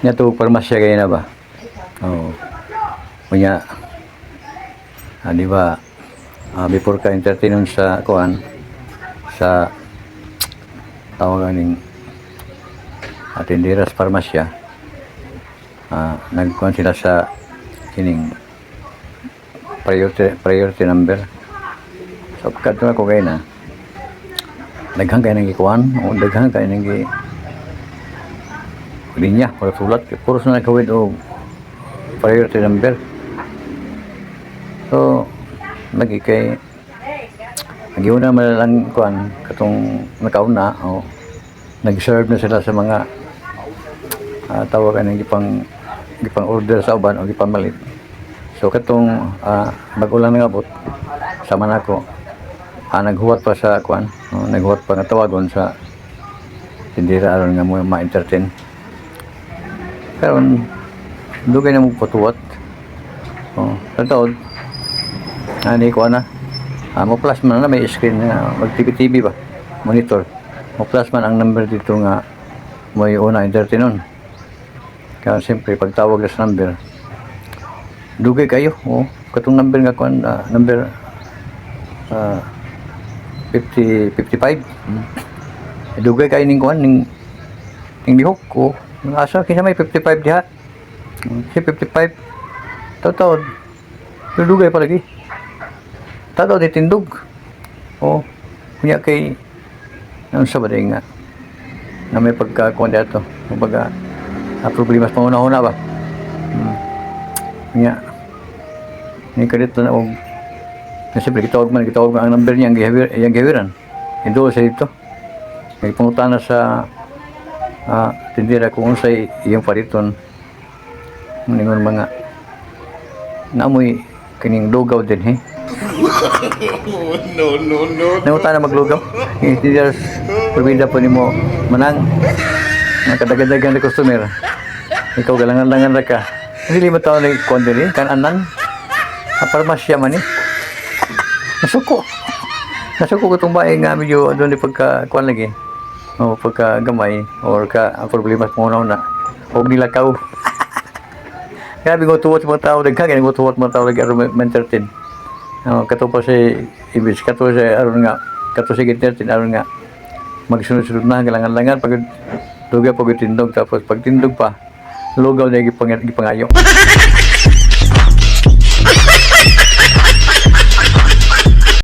Nya to parmasya kay na ba? Oh. Kunya di ba before ka entertain sa kuan sa tawagan ning atindiras parmasya, nagkuhan sila sa kining priority number. So kadto ako kay na daghang kay nang ikuan o daghang kay nang linya para sulat puro na nagkawid o priority number. So lagi kay nagiuna man lang kuan katong nakauna o nag-serve na sila sa mga tawagan ng gipang order sa uban o gipamalit. So katong bago lang nangabot sama nako naghuwat pa sa kuan, naghuwat pa nga tawagon sa tindira aron nga mo ma-entertain. Karon dugay na mo patuwat. Sa taon ani ko na mo plus man na may screen nga mag TV ba monitor mo plus man ang number dito nga may una entertain nun. Kaya siyempre pagtawag sa number dugay kayo katong number nga kuan number 55 dugay kayo ning kuan ning lihok ko asa kinsa may 55 diha si 55 taon dugay pa lagi tato ditindog kunya kay ano sa ba nga na may pagkakuan dito kumbaga problema sa una-una ba kunya ni kadit na kasi gitawag man ang number niya ang gawiran indo sa dito may pangutana sa tindira kung unsay iyong pariton ningon mga naamoy kining lugaw din no. Nangutana maglugaw tindira pabida po nimo manang nakadagadagan na customer ikaw galangan-langan ra ka hindi mo taon na kuan din kananan parmasya man nasuko ko itong bahay nga medyo doon di pagka-kuan lagi pagka-gamay or ang problema sa una-una huwag nilakaw grabe ngutuwat mga tao nagkagay ngutuwat mga tao lagi aron ma-entertain kato pa si ibis kato si aron nga kato si entertain aron nga magsunod-sunod na galangan-langan pag lugaw pag tindog tapos pag tindog pa lugaw na gipangayo